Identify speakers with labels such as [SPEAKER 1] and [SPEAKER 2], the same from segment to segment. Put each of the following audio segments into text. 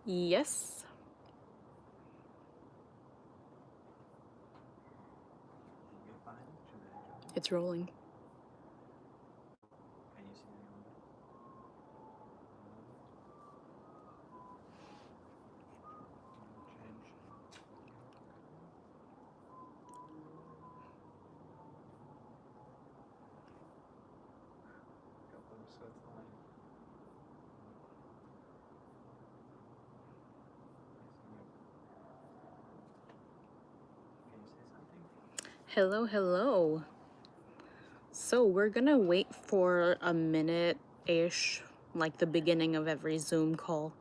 [SPEAKER 1] Yes, it's rolling. Hello, hello. So we're gonna wait for a minute-ish, like the beginning of every Zoom call,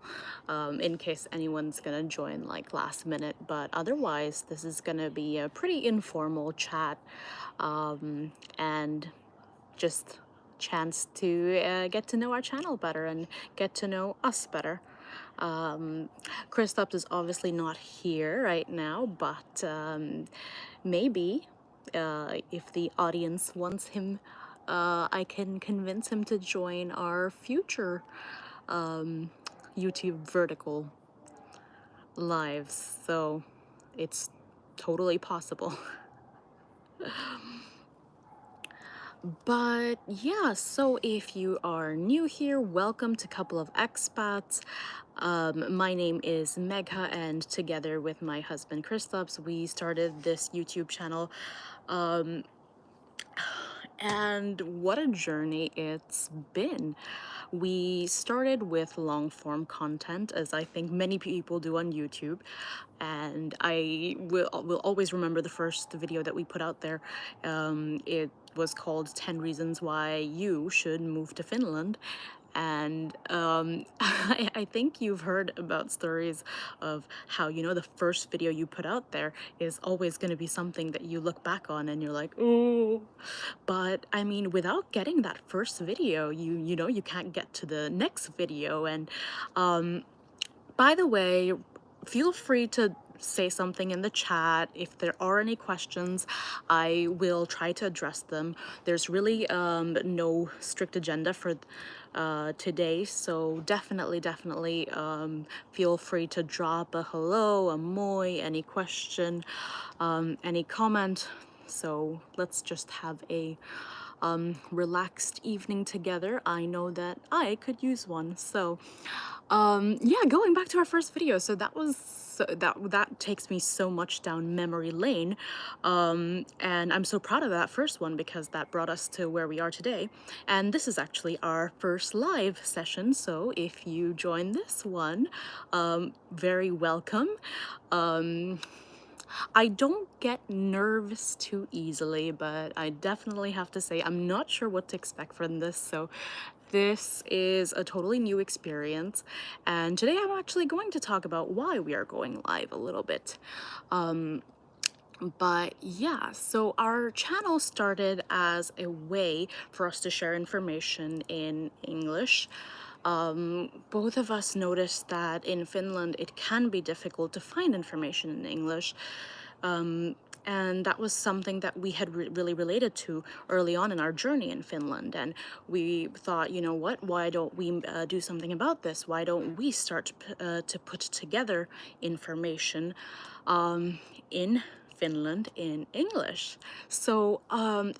[SPEAKER 1] in case anyone's gonna join like last minute. But otherwise, this is gonna be a pretty informal chat, and just chance to get to know our channel better and get to know us better. Kristaps is obviously not here right now, but maybe if the audience wants him, I can convince him to join our future YouTube vertical lives. So it's totally possible. But yeah, so if you are new here, welcome to Couple of Expats. My name is Megha, and together with my husband Kristaps, we started this YouTube channel. And what a journey it's been. We started with long form content, as I think many people do on YouTube. And I will always remember the first video that we put out there. It was called 10 Reasons Why You Should Move to Finland. And I think you've heard about stories of how, the first video you put out there is always going to be something that you look back on and you're like, oh. But I mean, without getting that first video, you can't get to the next video. And by the way, feel free to say something in the chat. If there are any questions, I will try to address them. There's really no strict agenda for today, so definitely feel free to drop a hello, a moi, any question, any comment. So let's just have a relaxed evening together. I know that I could use one. So yeah, going back to our first video, so that was that takes me so much down memory lane, and I'm so proud of that first one because that brought us to where we are today. And this is actually our first live session, so if you join this one, very welcome. I don't get nervous too easily, but I definitely have to say I'm not sure what to expect from this. So this is a totally new experience. And today I'm actually going to talk about why we are going live a little bit. But yeah, so our channel started as a way for us to share information in English. Both of us noticed that in Finland it can be difficult to find information in English. And that was something that we had really related to early on in our journey in Finland. And we thought, you know what, why don't we do something about this? Why don't we start to put together information in Finland in English? So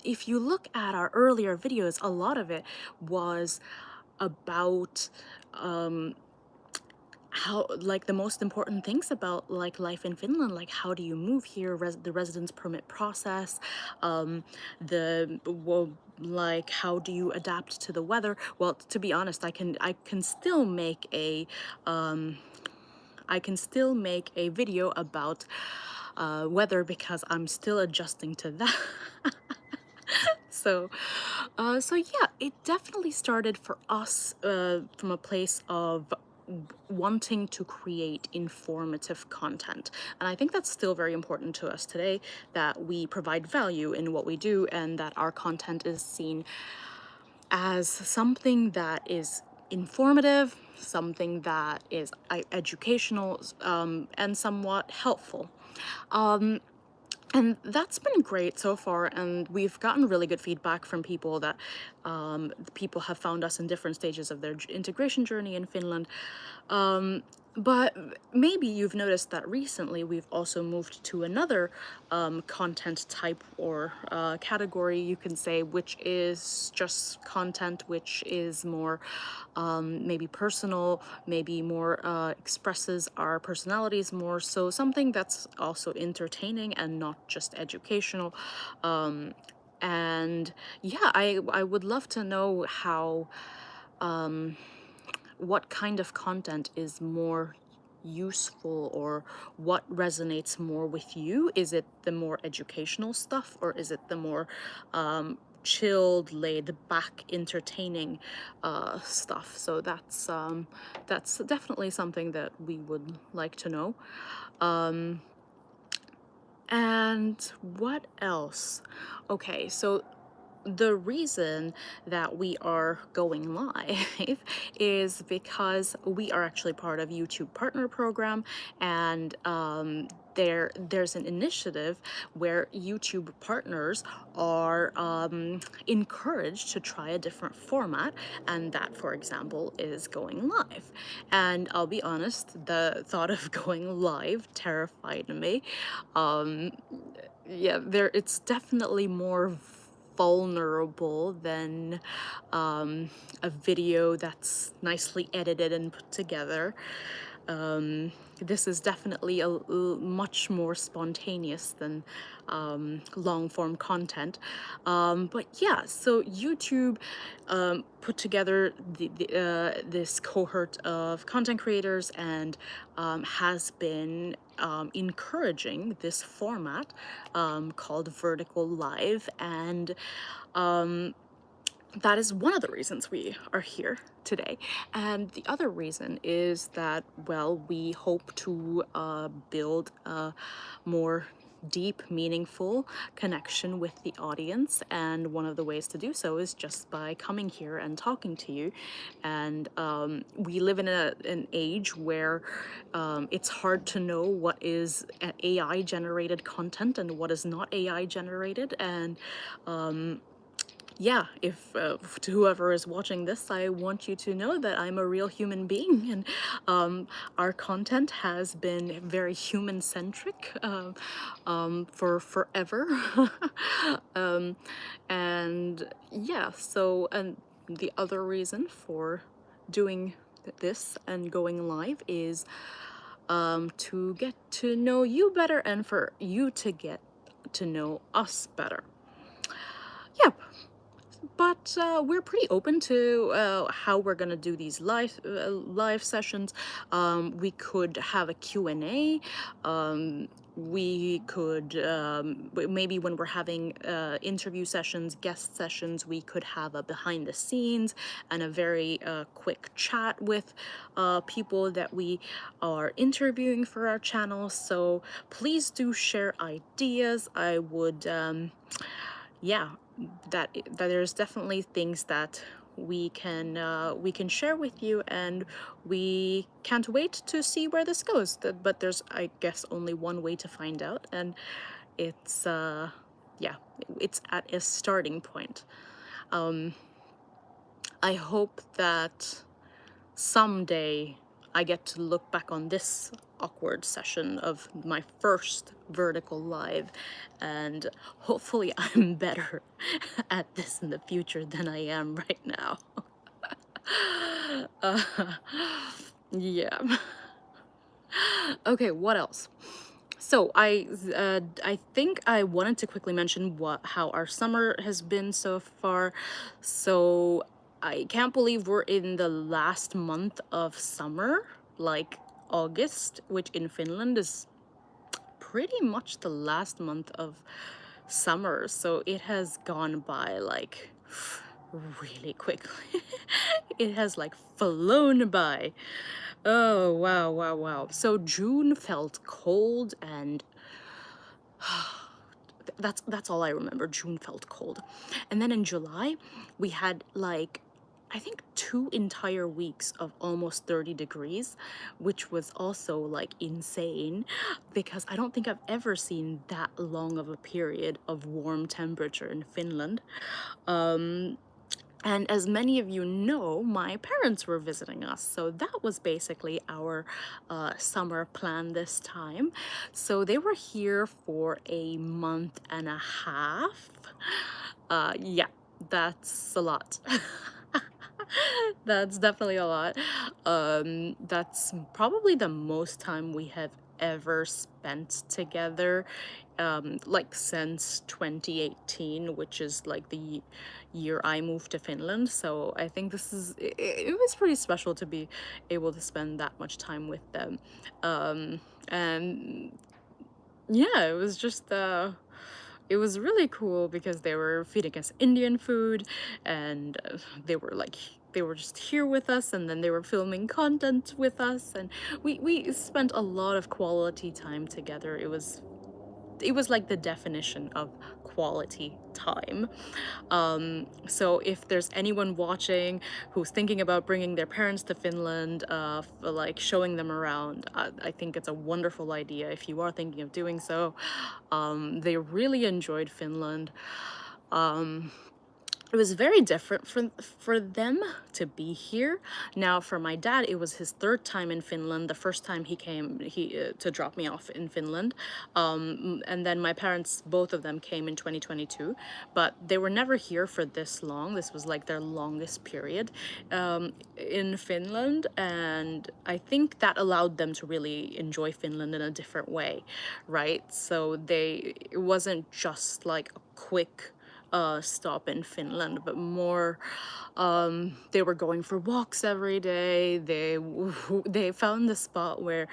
[SPEAKER 1] if you look at our earlier videos, a lot of it was about how, like, the most important things about like life in Finland, like how do you move here, the residence permit process, like how do you adapt to the weather. Well, to be honest, I can still make a video about weather because I'm still adjusting to that. So, so yeah, it definitely started for us from a place of wanting to create informative content. And I think that's still very important to us today, that we provide value in what we do and that our content is seen as something that is informative, something that is educational, and somewhat helpful. And that's been great so far, and we've gotten really good feedback from people that people have found us in different stages of their integration journey in Finland. But maybe you've noticed that recently we've also moved to another content type or category, you can say, which is just content which is more maybe personal, maybe more expresses our personalities more. So something that's also entertaining and not just educational. And yeah, I would love to know how what kind of content is more useful, or what resonates more with you. Is it the more educational stuff, or is it the more chilled, laid back, entertaining stuff? So that's definitely something that we would like to know. And what else? Okay, so the reason that we are going live is because we are actually part of YouTube Partner Program, and there's an initiative where YouTube partners are encouraged to try a different format, and that, for example, is going live. And I'll be honest, the thought of going live terrified me. Yeah, it's definitely more vulnerable than a video that's nicely edited and put together. This is definitely much more spontaneous than long form content. But yeah, so YouTube put together this cohort of content creators, and has been encouraging this format called Vertical Live. And that is one of the reasons we are here today. And the other reason is that, well, we hope to build a more deep, meaningful connection with the audience. And one of the ways to do so is just by coming here and talking to you. And we live in an age where it's hard to know what is AI generated content and what is not AI generated. And yeah, if to whoever is watching this, I want you to know that I'm a real human being, and our content has been very human centric for forever. um, and yeah, so, and the other reason for doing this and going live is to get to know you better, and for you to get to know us better. Yep. But we're pretty open to how we're gonna do these live sessions. We could have a Q&A. We could maybe when we're having interview sessions, guest sessions, we could have a behind the scenes and a very quick chat with people that we are interviewing for our channel. So please do share ideas. I would yeah, that there's definitely things that we can share with you, and we can't wait to see where this goes. But there's, I guess, only one way to find out, and it's yeah, it's at a starting point. I hope that someday I get to look back on this awkward session of my first vertical live, and hopefully I'm better at this in the future than I am right now. uh, yeah. Okay, what else? So I think I wanted to quickly mention how our summer has been so far. So I can't believe we're in the last month of summer, like August, which in Finland is pretty much the last month of summer. So it has gone by like really quickly. It has like flown by. Oh, wow, wow, wow. So June felt cold, and that's all I remember. June felt cold. And then in July, we had like, I think 2 entire weeks of almost 30 degrees, which was also like insane, because I don't think I've ever seen that long of a period of warm temperature in Finland. And as many of you know, my parents were visiting us. So that was basically our summer plan this time. So they were here for a month and a half. Yeah, that's a lot. That's definitely a lot. That's probably the most time we have ever spent together, like since 2018, which is like the year I moved to Finland. So I think it was pretty special to be able to spend that much time with them. And yeah, it was really cool because they were feeding us Indian food, and they were just here with us, and then they were filming content with us, and we spent a lot of quality time together. It was like the definition of quality time. So if there's anyone watching who's thinking about bringing their parents to Finland, for like showing them around, I think it's a wonderful idea if you are thinking of doing so. They really enjoyed Finland. It was very different for them to be here. Now, for my dad, it was his third time in Finland. The first time he came, to drop me off in Finland, and then my parents, both of them, came in 2022. But they were never here for this long. This was like their longest period in Finland, and I think that allowed them to really enjoy Finland in a different way, right? So it wasn't just like a quick stop in Finland, but more they were going for walks every day. They found the spot where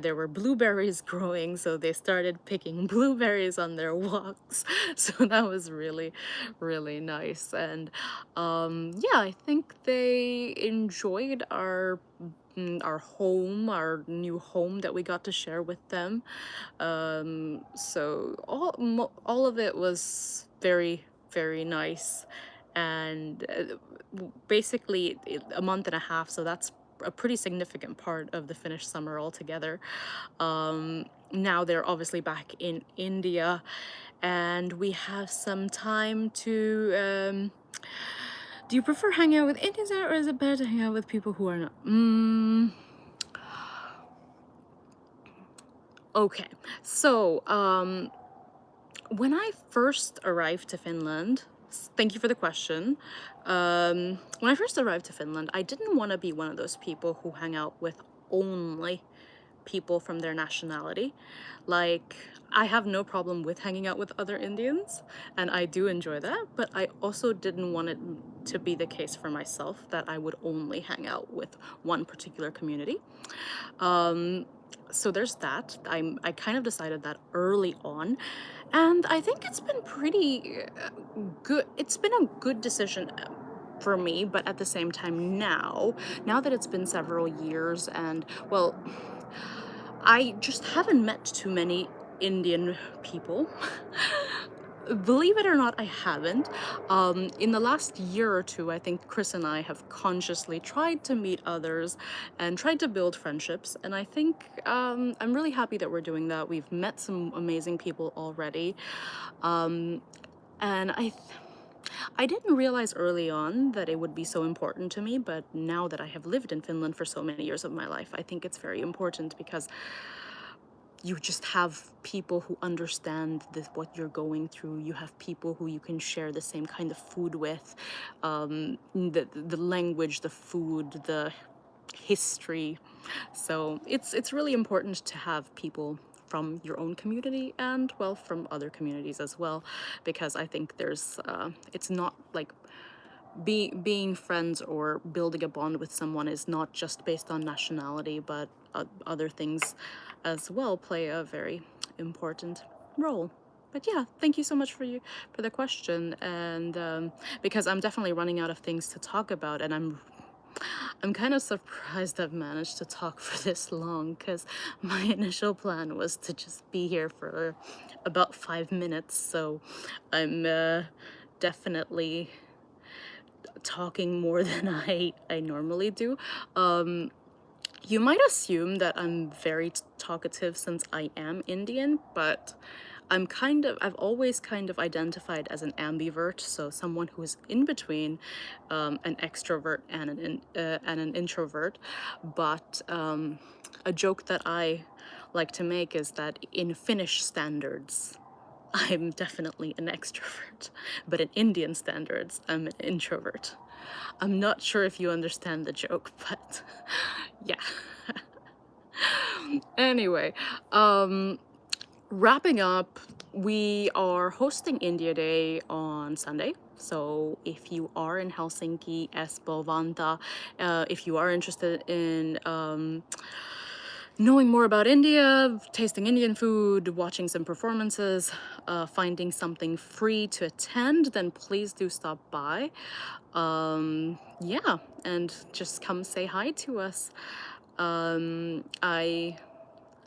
[SPEAKER 1] there were blueberries growing, so they started picking blueberries on their walks. So that was really, really nice. And yeah, I think they enjoyed our home, our new home that we got to share with them. So all of it was very, very nice. And basically a month and a half, so that's a pretty significant part of the Finnish summer altogether. Now they're obviously back in India, and we have some time to do you prefer hanging out with Indians, or is it better to hang out with people who are not? Okay, so when I first arrived to Finland, thank you for the question. When I first arrived to Finland, I didn't want to be one of those people who hang out with only people from their nationality. Like, I have no problem with hanging out with other Indians, and I do enjoy that, but I also didn't want it to be the case for myself that I would only hang out with one particular community. So there's that. I kind of decided that early on, and I think it's been pretty good. It's been a good decision for me, but at the same time now that it's been several years, and well, I just haven't met too many Indian people. Believe it or not, I haven't. In the last year or two, I think Chris and I have consciously tried to meet others and tried to build friendships. And I think I'm really happy that we're doing that. We've met some amazing people already. And I didn't realize early on that it would be so important to me, but now that I have lived in Finland for so many years of my life, I think it's very important because you just have people who understand what you're going through. You have people who you can share the same kind of food with, the language, the food, the history. So it's really important to have people from your own community and, well, from other communities as well, because I think it's not like being friends or building a bond with someone is not just based on nationality, but other things as well play a very important role. But yeah, thank you so much for the question, and because I'm definitely running out of things to talk about, and I'm kind of surprised I've managed to talk for this long, because my initial plan was to just be here for about 5 minutes, so I'm definitely talking more than I normally do. You might assume that I'm very talkative since I am Indian, but I've always kind of identified as an ambivert, so someone who's in between an extrovert and an introvert. But a joke that I like to make is that in Finnish standards, I'm definitely an extrovert, but in Indian standards, I'm an introvert. I'm not sure if you understand the joke, but yeah. Anyway, wrapping up, we are hosting India Day on Sunday. So if you are in Helsinki, Espoo, Vanta, if you are interested in knowing more about India, tasting Indian food, watching some performances, finding something free to attend, then please do stop by. Yeah, and just come say hi to us. Um, I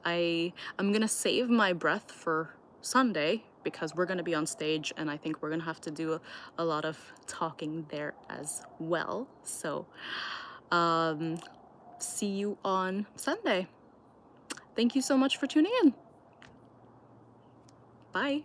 [SPEAKER 1] I'm gonna save my breath for Sunday because we're gonna be on stage and I think we're gonna have to do a lot of talking there as well. So, see you on Sunday. Thank you so much for tuning in. Bye.